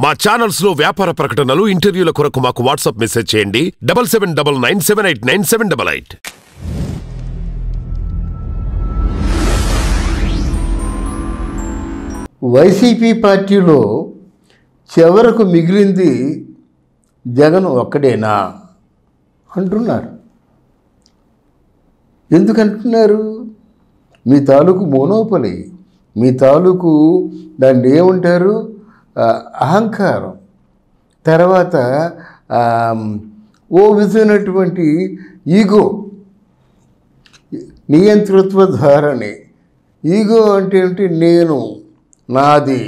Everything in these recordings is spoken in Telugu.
మా ఛానల్స్ లో వ్యాపార ప్రకటనలు ఇంటర్వ్యూల కొరకు మాకు వాట్సాప్ మెసేజ్ చేయండి 7799978978. వైసీపీ పార్టీలో చివరకు మిగిలింది జగన్ ఒక్కడేనా అంటున్నారు. ఎందుకంటున్నారు? మీ తాలూకు మోనోపలి, మీ తాలూకు దాన్ని ఏమంటారు, అహంకారం, తర్వాత ఓ విధమైనటువంటి ఈగో, నియంతృత్వ ధోరణి. ఈగో అంటే ఏంటి? నేను, నాది,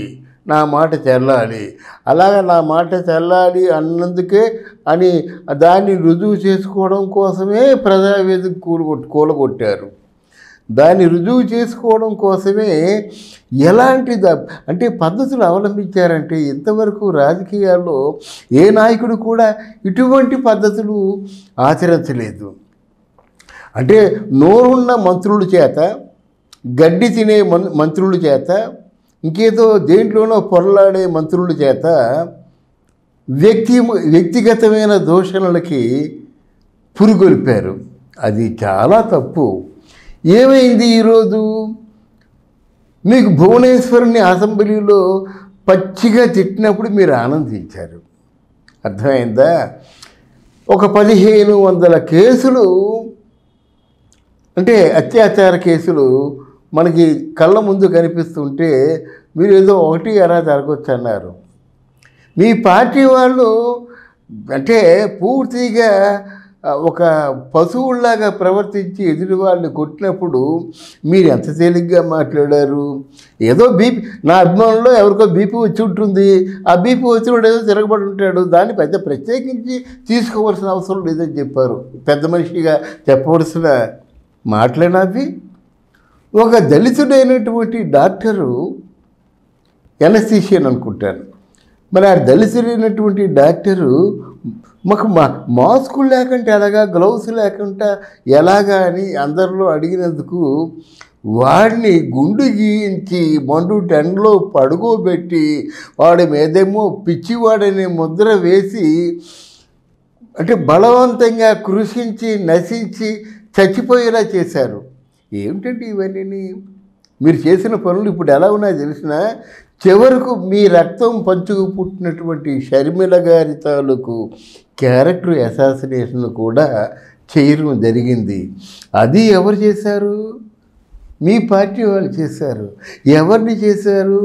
నా మాట చెల్లాలి, అలాగా నా మాట చెల్లాలి అన్నందుకే అని దాన్ని రుజువు చేసుకోవడం కోసమే ప్రజావేదిక కూలగొట్టారు. దాన్ని రుజువు చేసుకోవడం కోసమే ఎలాంటి అంటే పద్ధతులు అవలంబించారంటే ఇంతవరకు రాజకీయాల్లో ఏ నాయకుడు కూడా ఇటువంటి పద్ధతులు ఆచరించలేదు. అంటే నోరున్న మంత్రుల చేత, గడ్డి తినే మంత్రుల చేత, ఇంకేదో దేంట్లోనో పొరలాడే మంత్రుల చేత వ్యక్తిగతమైన దూషణలకి పురుగొల్పారు. అది చాలా తప్పు. ఏమైంది ఈరోజు? మీకు భువనేశ్వరుని అసెంబ్లీలో పచ్చిగా తిట్టినప్పుడు మీరు ఆనందించారు. అర్థమైందా? ఒక 1500 కేసులు, అంటే అత్యాచార కేసులు మనకి కళ్ళ ముందు కనిపిస్తుంటే మీరు ఏదో ఒకటి ఎలా జరగవచ్చు అన్నారు. మీ పార్టీ వాళ్ళు అంటే పూర్తిగా ఒక పశువుల్లాగా ప్రవర్తించి ఎదుటి వాళ్ళని కొట్టినప్పుడు మీరు ఎంత తేలిగ్గా మాట్లాడారు. ఏదో బీపీ, నా అభిమానంలో ఎవరికో బీపీ వచ్చి ఉంటుంది, ఆ బీపీ వచ్చినప్పుడు ఏదో తిరగబడి ఉంటాడు, దాన్ని పెద్ద ప్రత్యేకించి తీసుకోవాల్సిన అవసరం లేదని చెప్పారు. పెద్ద మనిషిగా చెప్పవలసిన మాటలేనావి. ఒక దళితుడైనటువంటి డాక్టరు, ఎనస్థీషియన్ అనుకుంటాను, మరి ఆ దళితుడైనటువంటి డాక్టరు మాకు మాస్కులు లేకుంటే ఎలాగా, గ్లౌస్ లేకుండా ఎలాగా అని అందరిలో అడిగినందుకు వాడిని గుండు గీయించి మండు టెండలో పడుకోబెట్టి వాడి మీదేమో పిచ్చివాడనే ముద్ర వేసి అంటే బలవంతంగా కృషించి నశించి చచ్చిపోయేలా చేశారు. ఏమిటంటే ఇవన్నీ మీరు చేసిన పనులు ఇప్పుడు ఎలా ఉన్నాయో తెలిసిన, చివరకు మీ రక్తం పంచుకు పుట్టినటువంటి షర్మిల గారి తాలూకు క్యారెక్టర్ అసాసినేషన్ కూడా చేయడం జరిగింది. అది ఎవరు చేశారు? మీ పార్టీ వాళ్ళు చేశారు. ఎవరిని చేశారు?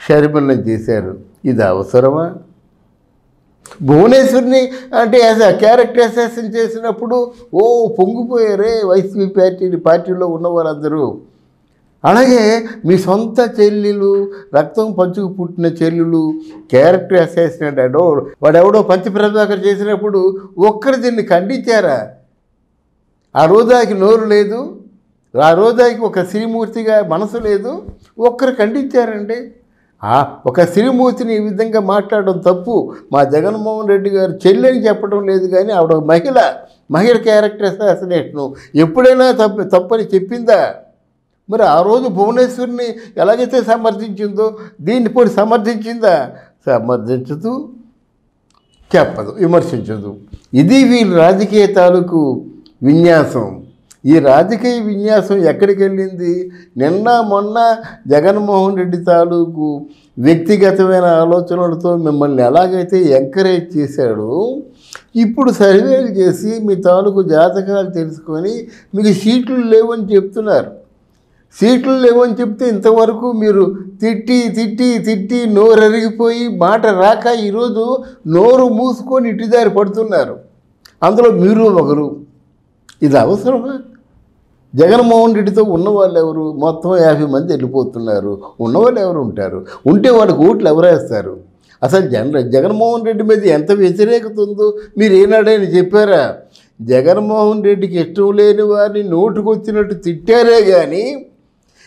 షర్మిలని చేశారు. ఇది అవసరమా? భువనేశ్వర్ని అంటే క్యారెక్టర్ అసాసిన్ చేసినప్పుడు పొంగిపోయారే వైసీపీ పార్టీలో ఉన్న వాళ్ళందరూ. అలాగే మీ సొంత చెల్లెలు, రక్తం పంచుకు పుట్టిన చెల్లెలు క్యారెక్టర్ అసాసినేట్ వాడెవడో పంచప్రభాకర్ చేసినప్పుడు ఒక్కరు దీన్ని ఖండించారా? ఆ రోజాకి నోరు లేదు, ఆ రోజాకి ఒక శ్రీమూర్తిగా మనసు లేదు, ఒక్కరు ఖండించారండి. ఒక శ్రీమూర్తిని ఈ విధంగా మాట్లాడడం తప్పు. మా జగన్మోహన్ రెడ్డి గారు చెల్లెని చెప్పడం లేదు, కానీ ఆవిడ మహిళ క్యారెక్టర్ అసాసినేషను ఎప్పుడైనా తప్పని చెప్పిందా? మరి ఆ రోజు భువనేశ్వరిని ఎలాగైతే సమర్థించిందో దీన్ని పోయి సమర్థించిందా? సమర్థించదు, చెప్పదు, విమర్శించదు. ఇది వీళ్ళ రాజకీయ తాలూకు విన్యాసం. ఈ రాజకీయ విన్యాసం ఎక్కడికి వెళ్ళింది? నిన్న మొన్న జగన్మోహన్ రెడ్డి తాలూకు వ్యక్తిగతమైన ఆలోచనలతో మిమ్మల్ని ఎలాగైతే ఎంకరేజ్ చేశాడో, ఇప్పుడు సర్వేలు చేసి మీ తాలూకు జాతకాలు తెలుసుకొని మీకు సీట్లు లేవని చెప్తున్నారు. సీట్లు లేవని చెప్తే ఇంతవరకు మీరు తిట్టి తిట్టి తిట్టి నోరరిగిపోయి మాట రాక ఈరోజు నోరు మూసుకొని ఇటుదారి పడుతున్నారు. అందులో మీరు ఒకరు. ఇది అవసరమా? జగన్మోహన్ రెడ్డితో ఉన్నవాళ్ళు ఎవరు? మొత్తం 50 మంది వెళ్ళిపోతున్నారు. ఉన్నవాళ్ళు ఎవరు ఉంటారు? ఉంటే వాడికి ఓట్లు ఎవరేస్తారు? అసలు జగన్మోహన్ రెడ్డి మీద ఎంత వ్యతిరేకత ఉందో మీరు ఏనాడైనా చెప్పారా? జగన్మోహన్ రెడ్డికి ఇష్టం లేని వారిని నోటుకొచ్చినట్టు తిట్టారే కానీ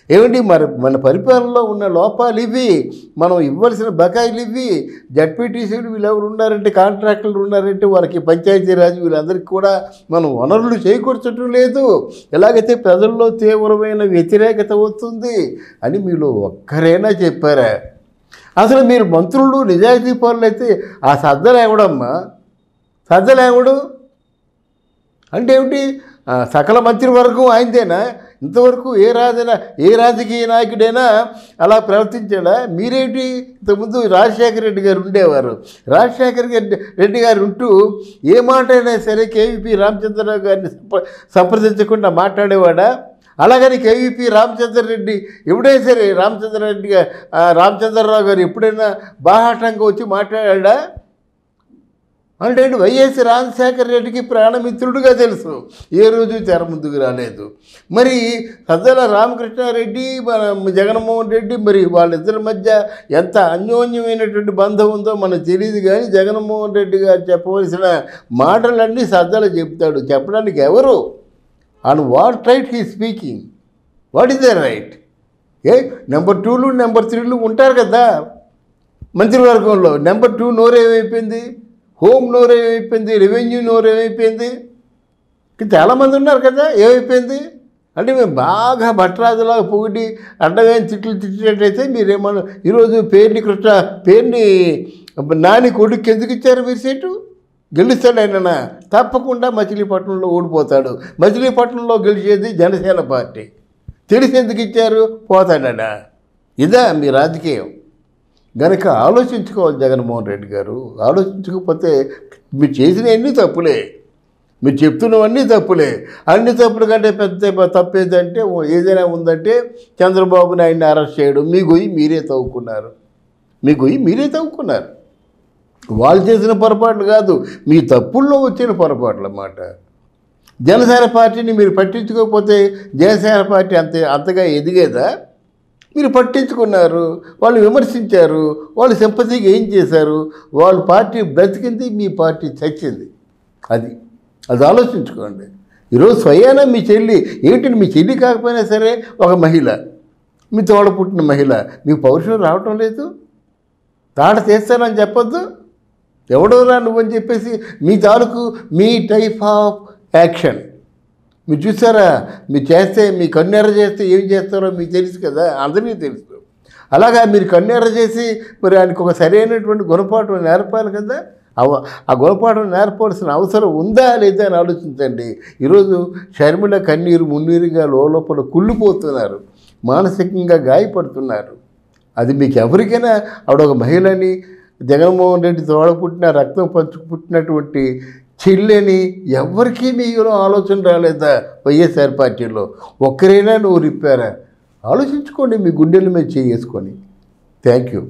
ఏమిటి మరి మన పరిపాలనలో ఉన్న లోపాలు ఇవి, మనం ఇవ్వాల్సిన బకాయిలు ఇవి. జడ్పీటీసీలు వీళ్ళు ఎవరు ఉన్నారంటే, కాంట్రాక్టర్లు ఉన్నారంటే వాళ్ళకి పంచాయతీరాజ్ వీళ్ళందరికీ కూడా మనం వనరులు చేకూర్చడం లేదు. ఎలాగైతే ప్రజల్లో తీవ్రమైన వ్యతిరేకత వస్తుంది అని మీలో ఒక్కరైనా చెప్పారా? అసలు మీరు మంత్రులు నిజాయితీ పనులు అయితే ఆ సద్దలేవడమ్మా, సద్దలేవడు అంటే ఏమిటి? సకల మంత్రివర్గం ఆయనదేనా? ఇంతవరకు ఏ రాజకీయ నాయకుడైనా అలా ప్రవర్తించాడా? మీరేంటి? ఇంతకుముందు రాజశేఖర రెడ్డి గారు ఉండేవారు. రాజశేఖర రెడ్డి గారు ఉంటూ ఏ మాట అయినా సరే కేవీపీ రామచంద్రరావు గారిని సంప్రదించకుండా మాట్లాడేవాడా? అలాగని కేవీపీ రామచంద్రరెడ్డి ఎప్పుడైనా సరే రామచంద్రరావు గారు ఎప్పుడైనా బాహాటంగా వచ్చి మాట్లాడా? అంటే వైఎస్ రాజశేఖర రెడ్డికి ప్రాణమిత్రుడుగా తెలుసు, ఏ రోజు తెర ముందుకు రాలేదు. మరి సజ్జల రామకృష్ణారెడ్డి మన జగన్మోహన్ రెడ్డి మరి వాళ్ళిద్దరి మధ్య ఎంత అన్యోన్యమైనటువంటి బంధం ఉందో మనకు తెలియదు. కానీ జగన్మోహన్ రెడ్డి గారు చెప్పవలసిన మాటలన్నీ సజ్జల చెప్తాడు. చెప్పడానికి ఎవరు? On what right he speaking? What is the right? Number 2లు నెంబర్ 3లు ఉంటారు కదా మంత్రివర్గంలో. నెంబర్ 2 నోరేమైపోయింది, హోమ్ నోరేమైపోయింది, రెవెన్యూ నోరేమైపోయింది, చాలామంది ఉన్నారు కదా, ఏమైపోయింది? అంటే మేము బాగా భట్రాజులాగా పొగిడి అడ్డమైన తిట్టినట్టయితే మీరేమన్నా ఈరోజు పేరుని నాని కొడుకు ఎందుకు ఇచ్చారు మీరు సీటు? గెలుస్తాడు ఆయన? తప్పకుండా మచిలీపట్నంలో ఓడిపోతాడు. మచిలీపట్నంలో గెలిచేది జనసేన పార్టీ. తెలిసి ఎందుకు ఇచ్చారు? పోతాడా? ఇదా మీ రాజకీయం? గనక ఆలోచించుకోవాలి జగన్మోహన్ రెడ్డి గారు. ఆలోచించకపోతే మీరు చేసినవన్నీ తప్పులే, మీరు చెప్తున్నవన్నీ తప్పులే. అన్ని తప్పుల కంటే పెద్ద తప్పు ఏదంటే ఏదైనా ఉందంటే చంద్రబాబు నాయుడిని అరెస్ట్ చేయడం. మీ గొయ్యి మీరే తవ్వుకున్నారు. వాళ్ళు చేసిన పొరపాట్లు కాదు, మీ తప్పుల్లో వచ్చిన పొరపాట్లు అన్నమాట. జనసేన పార్టీని మీరు పట్టించుకోకపోతే జనసేన పార్టీ అంతగా ఎదిగేదా? మీరు పట్టించుకున్నారు, వాళ్ళు విమర్శించారు, వాళ్ళు సింపతిగా ఏం చేశారు? వాళ్ళ పార్టీ బ్రతికింది, మీ పార్టీ చచ్చింది. అది ఆలోచించుకోండి. ఈరోజు స్వయాన మీ చెల్లి ఏంటంటే, మీ చెల్లి కాకపోయినా సరే ఒక మహిళ, మీ తోడ పుట్టిన మహిళ, మీకు పౌరుషం రావటం లేదు? తాట తీస్తానని చెప్పొద్దు. ఎవడోరా నువ్వని చెప్పేసి మీ తాలూకు మీ టైప్ ఆఫ్ యాక్షన్ మీరు చూసారా? మీరు చేస్తే, మీ కన్నెర్ర చేస్తే ఏం చేస్తారో మీకు తెలుసు కదా, అందరికీ తెలుసు. అలాగా మీరు కన్నెర్ర చేసి మరి ఆయనకు ఒక సరైనటువంటి గుణపాఠం నేర్పాలి కదా. ఆ గుణపాఠం నేర్పాల్సిన అవసరం ఉందా లేదా అని ఆలోచించండి. ఈరోజు షర్మిల కన్నీరు మున్నీరుగా లోపల కుళ్ళిపోతున్నారు, మానసికంగా గాయపడుతున్నారు. అది మీకు ఎవరికైనా ఆవిడ ఒక మహిళని, జగన్మోహన్ రెడ్డి తోడ పుట్టిన రక్తం పంచుకు పుట్టినటువంటి చెల్లెని ఎవరికీ మీలో ఆలోచన రాలేదా? వైఎస్ఆర్ పార్టీలో ఒక్కరైనా నువ్వు రిప్పారా? ఆలోచించుకోండి, మీ గుండెల మీద చేసుకొని. Thank you.